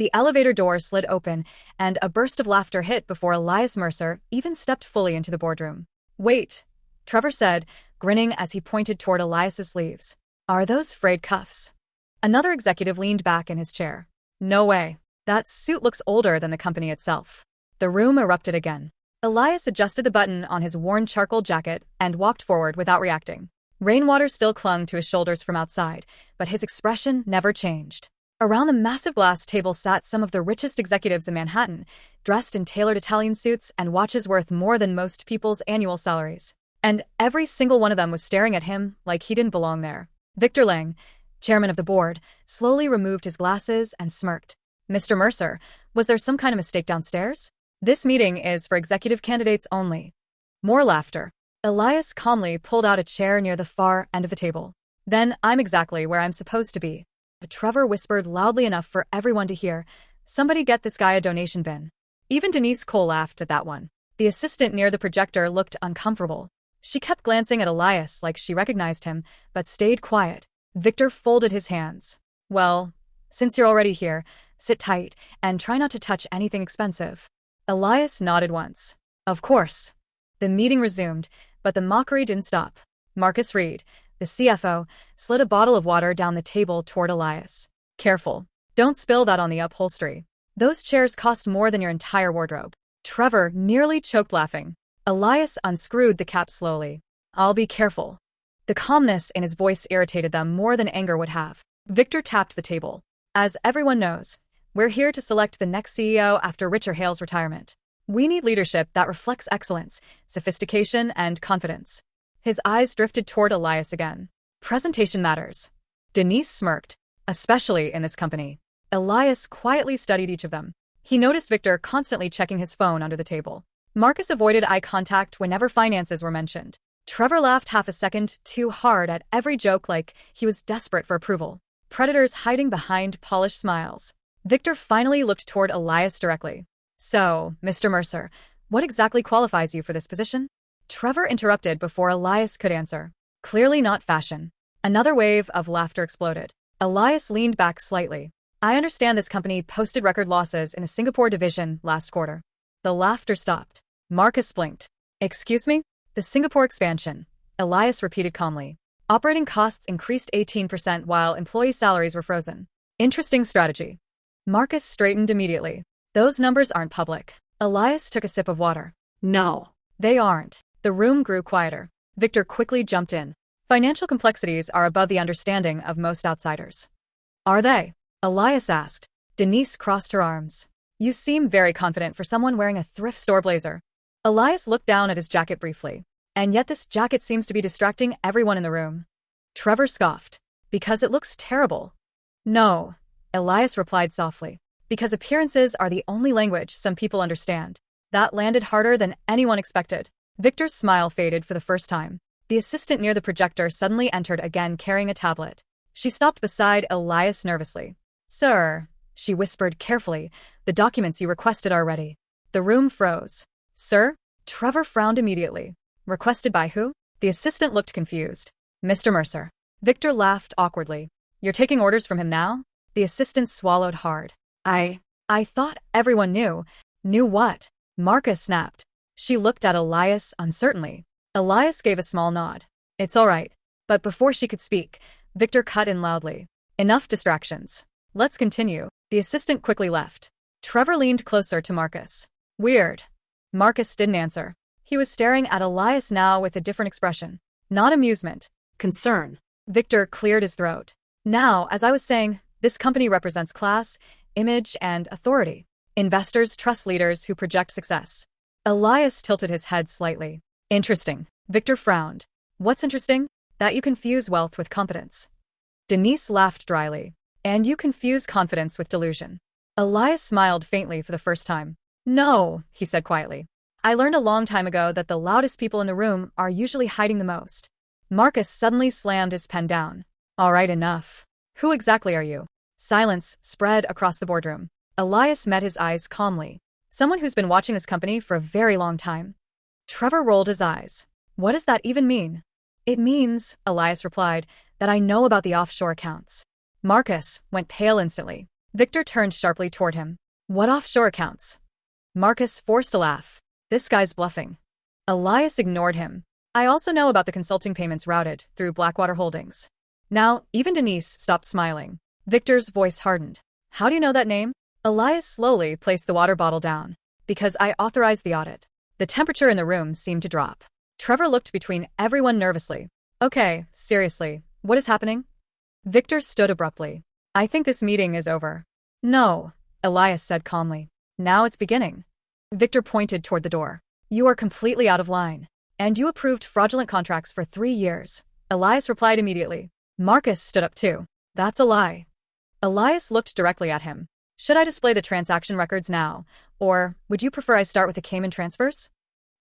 The elevator door slid open, and a burst of laughter hit before Elias Mercer even stepped fully into the boardroom. "Wait," Trevor said, grinning as he pointed toward Elias's sleeves. "Are those frayed cuffs?" Another executive leaned back in his chair. "No way. That suit looks older than the company itself." The room erupted again. Elias adjusted the button on his worn charcoal jacket and walked forward without reacting. Rainwater still clung to his shoulders from outside, but his expression never changed. Around the massive glass table sat some of the richest executives in Manhattan, dressed in tailored Italian suits and watches worth more than most people's annual salaries. And every single one of them was staring at him like he didn't belong there. Victor Lang, chairman of the board, slowly removed his glasses and smirked. "Mr. Mercer, was there some kind of mistake downstairs? This meeting is for executive candidates only." More laughter. Elias calmly pulled out a chair near the far end of the table. "Then I'm exactly where I'm supposed to be." But Trevor whispered loudly enough for everyone to hear, "Somebody get this guy a donation bin." Even Denise Cole laughed at that one. The assistant near the projector looked uncomfortable. She kept glancing at Elias like she recognized him, but stayed quiet. Victor folded his hands. "Well, since you're already here, sit tight and try not to touch anything expensive." Elias nodded once. "Of course." The meeting resumed, but the mockery didn't stop. Marcus Reed, the CFO, slid a bottle of water down the table toward Elias. "Careful. Don't spill that on the upholstery. Those chairs cost more than your entire wardrobe." Trevor nearly choked laughing. Elias unscrewed the cap slowly. "I'll be careful." The calmness in his voice irritated them more than anger would have. Victor tapped the table. "As everyone knows, we're here to select the next CEO after Richard Hale's retirement. We need leadership that reflects excellence, sophistication, and confidence." His eyes drifted toward Elias again. "Presentation matters." Denise smirked. "Especially in this company." Elias quietly studied each of them. He noticed Victor constantly checking his phone under the table. Marcus avoided eye contact whenever finances were mentioned. Trevor laughed half a second too hard at every joke like he was desperate for approval. Predators hiding behind polished smiles. Victor finally looked toward Elias directly. "So, Mr. Mercer, what exactly qualifies you for this position?" Trevor interrupted before Elias could answer. "Clearly not fashion." Another wave of laughter exploded. Elias leaned back slightly. "I understand this company posted record losses in the Singapore division last quarter." The laughter stopped. Marcus blinked. "Excuse me?" "The Singapore expansion," Elias repeated calmly. "Operating costs increased 18% while employee salaries were frozen." "Interesting strategy." Marcus straightened immediately. "Those numbers aren't public." Elias took a sip of water. "No, they aren't." The room grew quieter. Victor quickly jumped in. "Financial complexities are above the understanding of most outsiders." "Are they?" Elias asked. Denise crossed her arms. "You seem very confident for someone wearing a thrift store blazer." Elias looked down at his jacket briefly. "And yet this jacket seems to be distracting everyone in the room." Trevor scoffed. "Because it looks terrible." "No," Elias replied softly. "Because appearances are the only language some people understand." That landed harder than anyone expected. Victor's smile faded for the first time. The assistant near the projector suddenly entered again carrying a tablet. She stopped beside Elias nervously. "Sir," she whispered carefully, "the documents you requested are ready." The room froze. "Sir?" Trevor frowned immediately. "Requested by who?" The assistant looked confused. "Mr. Mercer." Victor laughed awkwardly. "You're taking orders from him now?" The assistant swallowed hard. I thought everyone knew." "Knew what?" Marcus snapped. She looked at Elias uncertainly. Elias gave a small nod. "It's all right." But before she could speak, Victor cut in loudly. "Enough distractions. Let's continue." The assistant quickly left. Trevor leaned closer to Marcus. "Weird." Marcus didn't answer. He was staring at Elias now with a different expression. Not amusement. Concern. Victor cleared his throat. "Now, as I was saying, this company represents class, image, and authority. Investors trust leaders who project success." Elias tilted his head slightly. "Interesting." Victor frowned. "What's interesting?" "That you confuse wealth with competence." Denise laughed dryly. "And you confuse confidence with delusion." Elias smiled faintly for the first time. "No," he said quietly. "I learned a long time ago that the loudest people in the room are usually hiding the most." Marcus suddenly slammed his pen down. "All right, enough. Who exactly are you?" Silence spread across the boardroom. Elias met his eyes calmly. "Someone who's been watching this company for a very long time." Trevor rolled his eyes. "What does that even mean?" "It means," Elias replied, "that I know about the offshore accounts." Marcus went pale instantly. Victor turned sharply toward him. What offshore accounts? Marcus forced a laugh. This guy's bluffing. Elias ignored him. I also know about the consulting payments routed through Blackwater Holdings. Now, even Denise stopped smiling. Victor's voice hardened. How do you know that name? Elias slowly placed the water bottle down. Because I authorized the audit. The temperature in the room seemed to drop. Trevor looked between everyone nervously. Okay, seriously, what is happening? Victor stood abruptly. I think this meeting is over. No, Elias said calmly. Now it's beginning. Victor pointed toward the door. You are completely out of line. And you approved fraudulent contracts for 3 years. Elias replied immediately. Marcus stood up too. That's a lie. Elias looked directly at him. Should I display the transaction records now, or would you prefer I start with the Cayman transfers?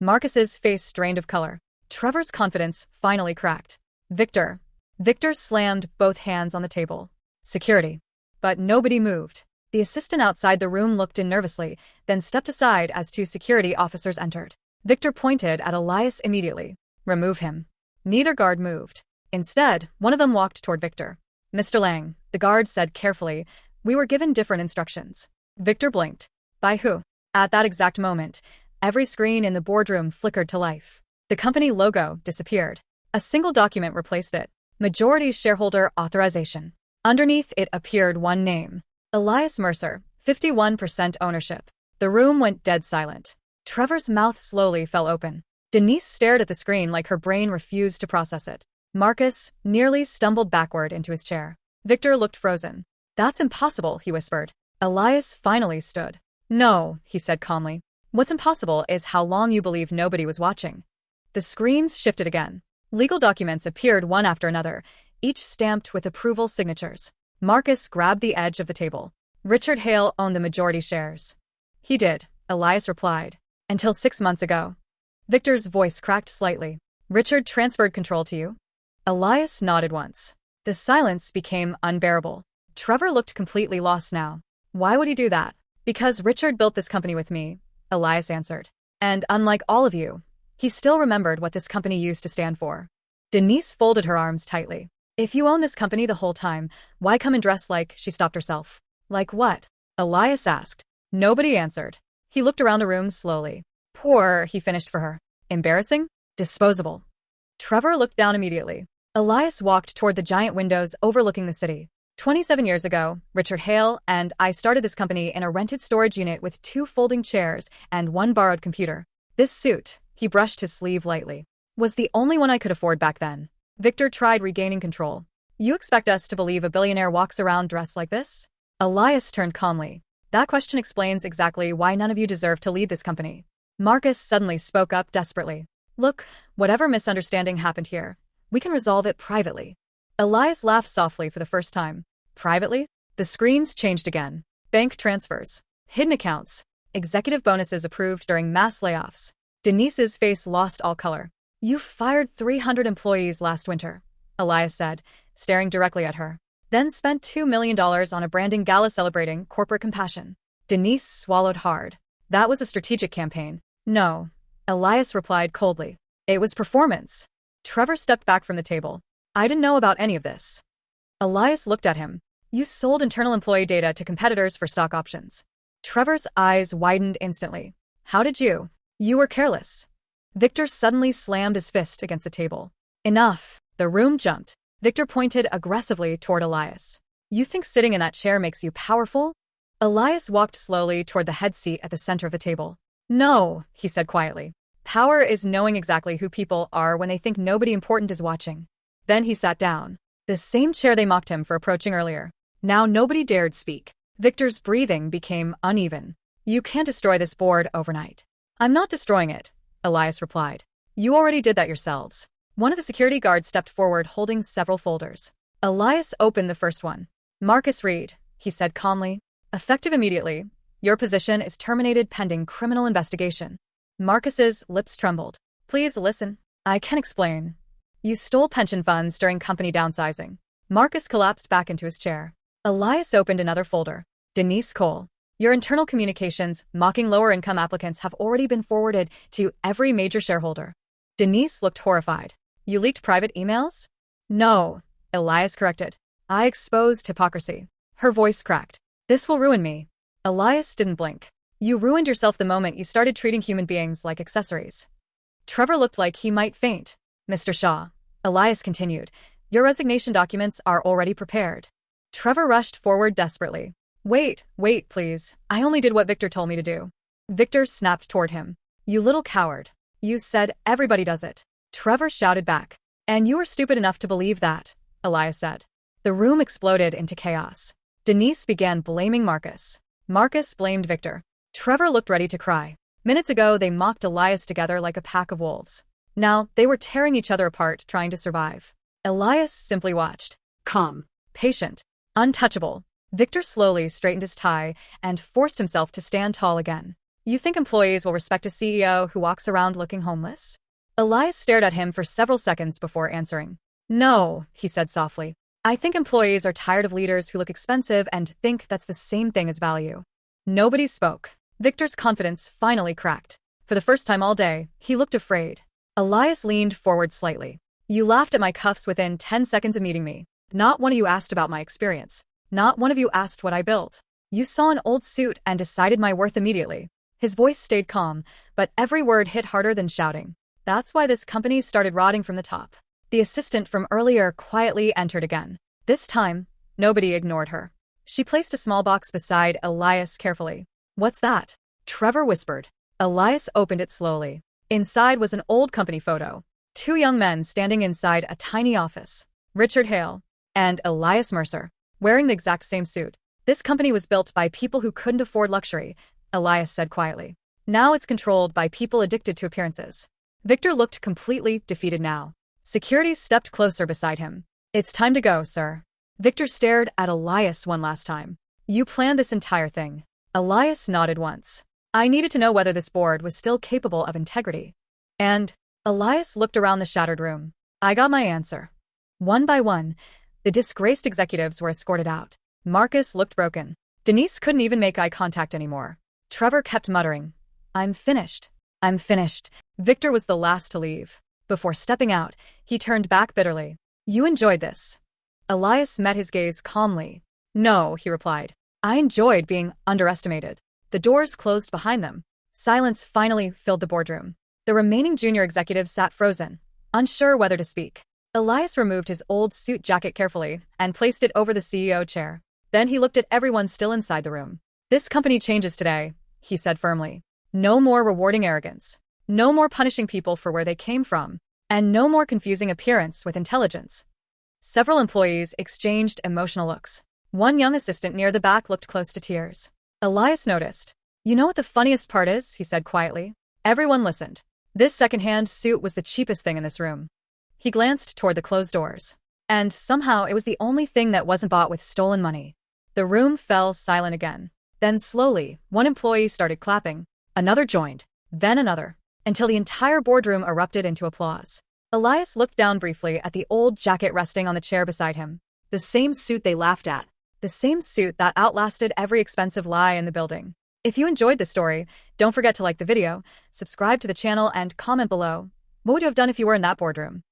Marcus's face strained of color. Trevor's confidence finally cracked. Victor. Victor slammed both hands on the table. Security. But nobody moved. The assistant outside the room looked in nervously, then stepped aside as 2 security officers entered. Victor pointed at Elias immediately. Remove him. Neither guard moved. Instead, one of them walked toward Victor. Mr. Lang, the guard said carefully, we were given different instructions. Victor blinked. By who? At that exact moment, every screen in the boardroom flickered to life. The company logo disappeared. A single document replaced it. Majority shareholder authorization. Underneath it appeared one name. Elias Mercer, 51% ownership. The room went dead silent. Trevor's mouth slowly fell open. Denise stared at the screen like her brain refused to process it. Marcus nearly stumbled backward into his chair. Victor looked frozen. That's impossible, he whispered. Elias finally stood. No, he said calmly. What's impossible is how long you believe nobody was watching. The screens shifted again. Legal documents appeared one after another, each stamped with approval signatures. Marcus grabbed the edge of the table. Richard Hale owned the majority shares. He did, Elias replied. Until 6 months ago. Victor's voice cracked slightly. Richard transferred control to you? Elias nodded once. The silence became unbearable. Trevor looked completely lost now. Why would he do that? Because Richard built this company with me, Elias answered. And unlike all of you, he still remembered what this company used to stand for. Denise folded her arms tightly. If you own this company the whole time, why come and dress like? She stopped herself. Like what? Elias asked. Nobody answered. He looked around the room slowly. Poor, he finished for her. Embarrassing? Disposable. Trevor looked down immediately. Elias walked toward the giant windows overlooking the city. 27 years ago, Richard Hale and I started this company in a rented storage unit with 2 folding chairs and 1 borrowed computer. This suit, he brushed his sleeve lightly, was the only one I could afford back then. Victor tried regaining control. You expect us to believe a billionaire walks around dressed like this? Elias turned calmly. That question explains exactly why none of you deserve to lead this company. Marcus suddenly spoke up desperately. Look, whatever misunderstanding happened here, we can resolve it privately. Elias laughed softly for the first time. Privately? The screens changed again. Bank transfers. Hidden accounts. Executive bonuses approved during mass layoffs. Denise's face lost all color. You fired 300 employees last winter, Elias said, staring directly at her. Then spent $2 million on a branding gala celebrating corporate compassion. Denise swallowed hard. That was a strategic campaign. No, Elias replied coldly. It was performance. Trevor stepped back from the table. I didn't know about any of this. Elias looked at him. You sold internal employee data to competitors for stock options. Trevor's eyes widened instantly. How did you? You were careless. Victor suddenly slammed his fist against the table. Enough. The room jumped. Victor pointed aggressively toward Elias. You think sitting in that chair makes you powerful? Elias walked slowly toward the head seat at the center of the table. No, he said quietly. Power is knowing exactly who people are when they think nobody important is watching. Then he sat down. The same chair they mocked him for approaching earlier. Now nobody dared speak. Victor's breathing became uneven. You can't destroy this board overnight. I'm not destroying it, Elias replied. You already did that yourselves. One of the security guards stepped forward holding several folders. Elias opened the first one. Marcus Reed, he said calmly. Effective immediately. Your position is terminated pending criminal investigation. Marcus's lips trembled. Please listen. I can explain. You stole pension funds during company downsizing. Marcus collapsed back into his chair. Elias opened another folder. Denise Cole. Your internal communications mocking lower-income applicants have already been forwarded to every major shareholder. Denise looked horrified. You leaked private emails? No, Elias corrected. I exposed hypocrisy. Her voice cracked. This will ruin me. Elias didn't blink. You ruined yourself the moment you started treating human beings like accessories. Trevor looked like he might faint. Mr. Shaw, Elias continued, your resignation documents are already prepared. Trevor rushed forward desperately. Wait, please. I only did what Victor told me to do. Victor snapped toward him. You little coward. You said everybody does it. Trevor shouted back. And you were stupid enough to believe that, Elias said. The room exploded into chaos. Denise began blaming Marcus. Marcus blamed Victor. Trevor looked ready to cry. Minutes ago, they mocked Elias together like a pack of wolves. Now, they were tearing each other apart, trying to survive. Elias simply watched. Calm. Patient. Untouchable. Victor slowly straightened his tie and forced himself to stand tall again. You think employees will respect a CEO who walks around looking homeless? Elias stared at him for several seconds before answering. No, he said softly. I think employees are tired of leaders who look expensive and think that's the same thing as value. Nobody spoke. Victor's confidence finally cracked. For the first time all day, he looked afraid. Elias leaned forward slightly. You laughed at my cuffs within 10 seconds of meeting me. Not one of you asked about my experience. Not one of you asked what I built. You saw an old suit and decided my worth immediately. His voice stayed calm, but every word hit harder than shouting. That's why this company started rotting from the top. The assistant from earlier quietly entered again. This time, nobody ignored her. She placed a small box beside Elias carefully. What's that? Trevor whispered. Elias opened it slowly. Inside was an old company photo. Two young men standing inside a tiny office. Richard Hale and Elias Mercer, wearing the exact same suit. This company was built by people who couldn't afford luxury, Elias said quietly. Now it's controlled by people addicted to appearances. Victor looked completely defeated now. Security stepped closer beside him. It's time to go, sir. Victor stared at Elias one last time. You planned this entire thing. Elias nodded once. I needed to know whether this board was still capable of integrity. And Elias looked around the shattered room. I got my answer. One by one, the disgraced executives were escorted out. Marcus looked broken. Denise couldn't even make eye contact anymore. Trevor kept muttering, I'm finished. I'm finished. Victor was the last to leave. Before stepping out, he turned back bitterly. You enjoyed this. Elias met his gaze calmly. No, he replied. I enjoyed being underestimated. The doors closed behind them. Silence finally filled the boardroom. The remaining junior executives sat frozen, unsure whether to speak. Elias removed his old suit jacket carefully and placed it over the CEO chair. Then he looked at everyone still inside the room. This company changes today, he said firmly. No more rewarding arrogance. No more punishing people for where they came from. And no more confusing appearance with intelligence. Several employees exchanged emotional looks. One young assistant near the back looked close to tears. Elias noticed. You know what the funniest part is? He said quietly. Everyone listened. This secondhand suit was the cheapest thing in this room. He glanced toward the closed doors. And somehow it was the only thing that wasn't bought with stolen money. The room fell silent again. Then slowly, one employee started clapping. Another joined. Then another. Until the entire boardroom erupted into applause. Elias looked down briefly at the old jacket resting on the chair beside him. The same suit they laughed at. The same suit that outlasted every expensive lie in the building. If you enjoyed this story, don't forget to like the video, subscribe to the channel, and comment below. What would you have done if you were in that boardroom?